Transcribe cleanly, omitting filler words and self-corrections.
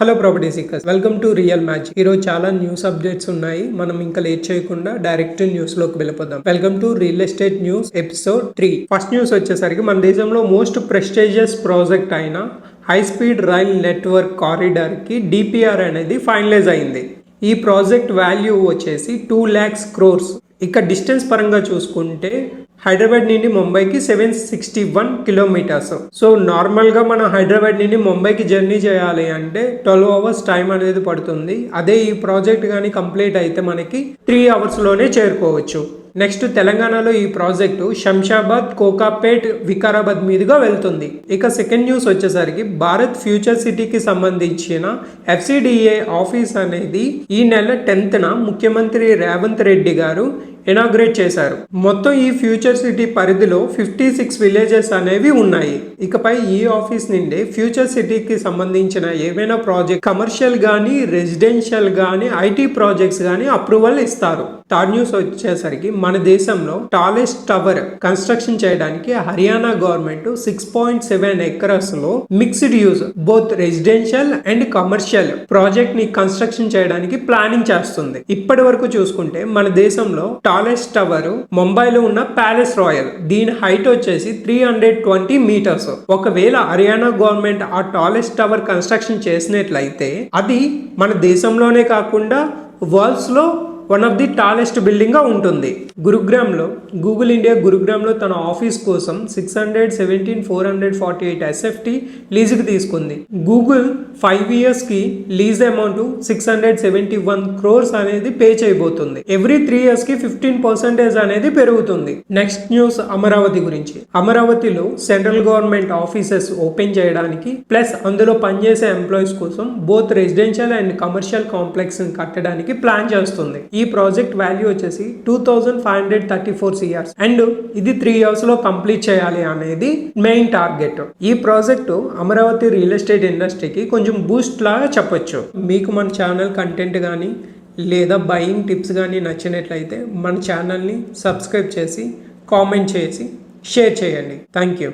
Hello property seekers, welcome to real match. ఈరోజు చాలా news updates ఉన్నాయి. మనం ఇంకా లేట్ చేయకుండా డైరెక్ట్ న్యూస్ లోకి వెళ్ళిపోదాం. Welcome to real estate news episode 3. First news వచ్చేసరికి మన దేశంలో మోస్ట్ ప్రెస్టీజియస్ ప్రాజెక్ట్ అయిన high speed rail network corridor కి డిపిఆర్ అనేది ఫైనలైజ్ అయింది. ఈ ప్రాజెక్ట్ వాల్యూ వచ్చేసి 2 lakhs crores. ఇక డిస్టెన్స్ పరంగా చూసుకుంటే హైదరాబాద్ నుండి ముంబైకి 761 కిలోమీటర్స్. సో నార్మల్గా మన హైదరాబాద్ నుండి ముంబైకి జర్నీ చేయాలి అంటే 12 hours టైం అనేది పడుతుంది. అదే ఈ ప్రాజెక్ట్ కానీ కంప్లీట్ అయితే మనకి 3 hours చేరుకోవచ్చు. నెక్స్ట్ తెలంగాణలో ఈ ప్రాజెక్టు శంషాబాద్, కోకాపేట్, వికారాబాద్ మీదుగా వెళ్తుంది. ఇక సెకండ్ న్యూస్ వచ్చేసరికి భారత్ ఫ్యూచర్ సిటీకి సంబంధించిన FCDA ఆఫీస్ అనేది ఈ నెల 10th ముఖ్యమంత్రి రేవంత్ రెడ్డి గారు ఇనాగ్రేట్ చేశారు. మొత్తం ఈ ఫ్యూచర్ సిటీ పరిధిలో 56 విలేజెస్ అనేవి ఉన్నాయి. ఇకపై ఈ ఆఫీస్ నుండి ఫ్యూచర్ సిటీకి సంబంధించిన ఏవైనా ప్రాజెక్ట్ కమర్షియల్ గానీ, రెసిడెన్షియల్ గానీ, ఐటీ ప్రాజెక్ట్స్ గానీ అప్రూవల్ ఇస్తారు. థర్డ్ న్యూస్ వచ్చేసరికి మన దేశంలో టాలెస్ట్ టవర్ కన్స్ట్రక్షన్ చేయడానికి హర్యానా గవర్నమెంట్ 6.7 acres లో mixed use both residential and commercial project ని కన్స్ట్రక్షన్ చేయడానికి ప్లానింగ్ చేస్తుంది. ఇప్పటి వరకు చూసుకుంటే మన దేశంలో టాలెస్ట్ టవర్ ముంబైలో ఉన్న ప్యాలెస్ రాయల్, దీని హైట్ వచ్చేసి 320 meters. ఒకవేళ హర్యానా గవర్నమెంట్ ఆ టాలెస్ట్ టవర్ కన్స్ట్రక్షన్ చేసినట్లయితే అది మన దేశంలోనే కాకుండా వరల్డ్స్ లో one of the tallest building గా ఉంటుంది. గురుగ్రామ్లో గూగుల్ ఇండియా గురుగ్రామ్లో తన ఆఫీస్ కోసం 617,448 SFT లీజుకి తీసుకుంది. గూగుల్ 5 years కి లీజ్ అమౌంట్ 671 crores అనేది పే చేయబోతుంది. ఎవ్రీ 3 years కి 15% అనేది పెరుగుతుంది. నెక్స్ట్ న్యూస్ అమరావతి గురించి. అమరావతిలో సెంట్రల్ గవర్నమెంట్ ఆఫీసెస్ ఓపెన్ చేయడానికి ప్లస్ అందులో పనిచేసే ఎంప్లాయీస్ కోసం both residential and commercial complex కట్టడానికి ప్లాన్ చేస్తుంది. ఈ ప్రాజెక్ట్ వాల్యూ వచ్చేసి 2,534 crores అండ్ ఇది 3 years లో కంప్లీట్ చేయాలి అనేది మెయిన్ టార్గెట్. ఈ ప్రాజెక్టు అమరావతి రియల్ ఎస్టేట్ ఇండస్ట్రీకి కొంచెం బూస్ట్ లాగా చెప్పొచ్చు. మీకు మన ఛానల్ కంటెంట్ కానీ లేదా బయింగ్ టిప్స్ కానీ నచ్చినట్లయితే మన ఛానల్ని సబ్స్క్రైబ్ చేసి కామెంట్ చేసి షేర్ చేయండి. Thank you.